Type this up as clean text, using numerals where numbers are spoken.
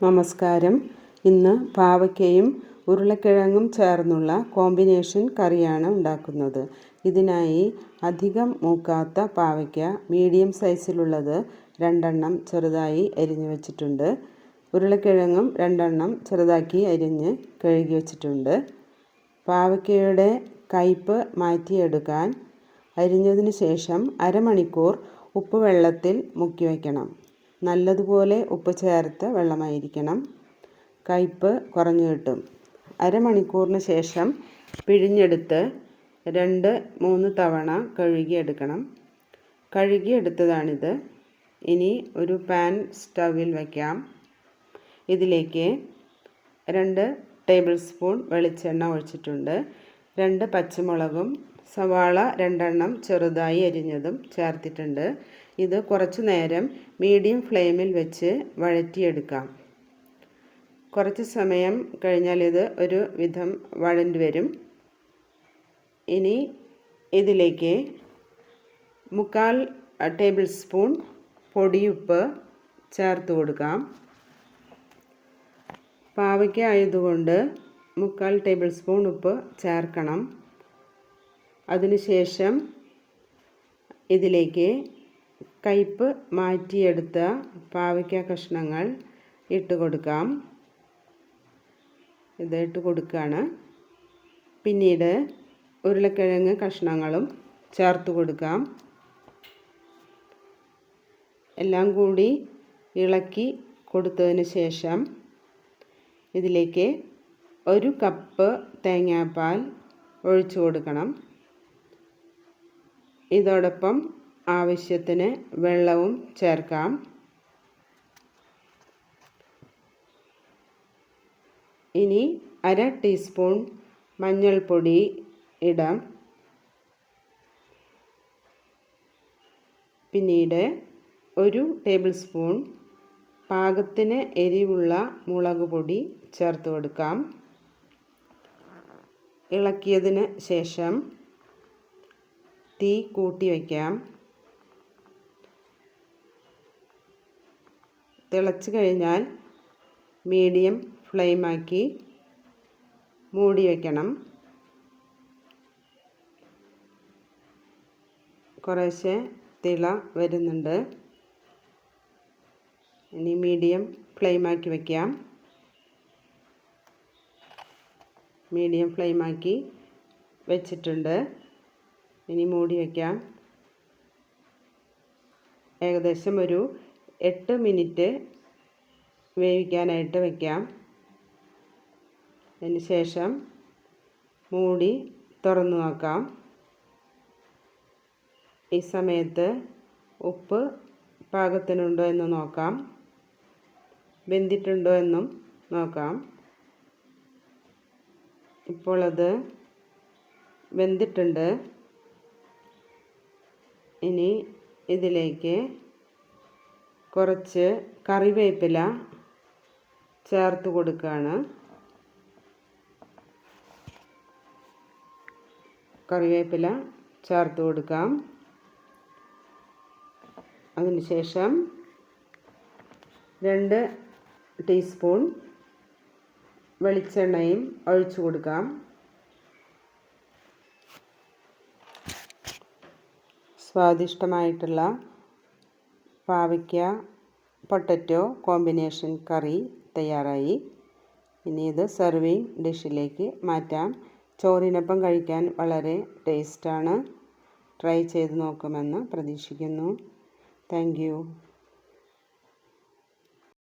നമസ്കാരം. ഇന്ന് പാവയ്ക്കയും ഉരുളക്കിഴങ്ങും ചേർന്നുള്ള കോമ്പിനേഷൻ കറിയാണ് ഉണ്ടാക്കുന്നത്. ഇതിനായി അധികം മൂക്കാത്ത പാവയ്ക്ക മീഡിയം സൈസിലുള്ളത് 2 ചെറുതായി അരിഞ്ഞു വെച്ചിട്ടുണ്ട്. ഉരുളക്കിഴങ്ങും 2 ചെറുതാക്കി അരിഞ്ഞ് കഴുകി വെച്ചിട്ടുണ്ട്. പാവയ്ക്കയുടെ കയ്പ്പ് മാറ്റിയെടുക്കാൻ അരിഞ്ഞതിന് ശേഷം അരമണിക്കൂർ ഉപ്പ് വെള്ളത്തിൽ മുക്കി വയ്ക്കണം. നല്ലതുപോലെ ഉപ്പ് ചേർത്ത വെള്ളമായിരിക്കണം. കയ്പ്പ് കുറഞ്ഞു കിട്ടും. അരമണിക്കൂറിന് ശേഷം പിഴിഞ്ഞെടുത്ത് 2-3 തവണ കഴുകിയെടുക്കണം. കഴുകിയെടുത്തതാണിത്. ഇനി ഒരു പാൻ സ്റ്റൗവിൽ വയ്ക്കാം. ഇതിലേക്ക് 2 ടേബിൾ സ്പൂൺ വെളിച്ചെണ്ണ ഒഴിച്ചിട്ടുണ്ട്. 2 പച്ചമുളകും സവാള 2 ചെറുതായി അരിഞ്ഞതും ചേർത്തിട്ടുണ്ട്. ഇത് കുറച്ചു നേരം മീഡിയം ഫ്ലെയിമിൽ വെച്ച് വഴറ്റിയെടുക്കാം. കുറച്ച് സമയം കഴിഞ്ഞാൽ ഇത് ഒരു വിധം വഴണ്ടി വരും. ഇനി ഇതിലേക്ക് 1/4 ടേബിൾ സ്പൂൺ പൊടിയുപ്പ് ചേർത്ത് കൊടുക്കാം. പാവയ്ക്ക ആയതുകൊണ്ട് 1/4 ടേബിൾ സ്പൂൺ ഉപ്പ് ചേർക്കണം. അതിനുശേഷം ഇതിലേക്ക് കയ്പ്പ് മാറ്റിയെടുത്ത പാവയ്ക്ക കഷ്ണങ്ങൾ ഇട്ട് കൊടുക്കാം. ഇതിട്ട് കൊടുക്കുകയാണ്. പിന്നീട് ഉരുളക്കിഴങ്ങ് കഷ്ണങ്ങളും ചേർത്ത് കൊടുക്കാം. എല്ലാം കൂടി ഇളക്കി കൊടുത്തതിന് ശേഷം ഇതിലേക്ക് 1 കപ്പ് തേങ്ങാപ്പാൽ ഒഴിച്ചു കൊടുക്കണം. ഇതോടൊപ്പം ആവശ്യത്തിന് വെള്ളവും ചേർക്കാം. ഇനി 1/2 ടീസ്പൂൺ മഞ്ഞൾപ്പൊടി ഇടാം. പിന്നീട് 1 ടേബിൾ സ്പൂൺ പാകത്തിന് എരിവുള്ള മുളക് പൊടി ചേർത്ത് കൊടുക്കാം. ഇളക്കിയതിന് ശേഷം തീ കൂട്ടി വയ്ക്കാം. തിളച്ച് കഴിഞ്ഞാൽ മീഡിയം ഫ്ലെയിമാക്കി മൂടി വയ്ക്കണം. കുറേശ്ശെ തിള വരുന്നുണ്ട്. ഇനി മീഡിയം ഫ്ലെയിമാക്കി വയ്ക്കാം. മീഡിയം ഫ്ലെയിമാക്കി വെച്ചിട്ടുണ്ട്. ഇനി മൂടി വയ്ക്കാം. ഏകദേശം ഒരു 8 മിനിറ്റ് വേവിക്കാനായിട്ട് വയ്ക്കാം. അതിന് ശേഷം മൂടി തുറന്നു നോക്കാം. ഈ സമയത്ത് ഉപ്പ് പാകത്തിനുണ്ടോ എന്ന് നോക്കാം. വെന്തിട്ടുണ്ടോ എന്നും നോക്കാം. ഇപ്പോൾ അത് വെന്തിട്ടുണ്ട്. ഇനി ഇതിലേക്ക് കുറച്ച് കറിവേപ്പില ചേർത്ത് കൊടുക്കുകയാണ്. കറിവേപ്പില ചേർത്ത് കൊടുക്കാം. അതിനുശേഷം 2 ടീസ്പൂൺ വെളിച്ചെണ്ണയും ഒഴിച്ചു കൊടുക്കാം. സ്വാദിഷ്ടമായിട്ടുള്ള പാവയ്ക്ക പൊട്ടറ്റോ കോമ്പിനേഷൻ കറി തയ്യാറായി. ഇനി ഇത് സെർവിങ് ഡിഷിലേക്ക് മാറ്റാം. ചോറിനൊപ്പം കഴിക്കാൻ വളരെ ടേസ്റ്റാണ്. ട്രൈ ചെയ്ത് നോക്കുമെന്ന് പ്രതീക്ഷിക്കുന്നു. Thank you.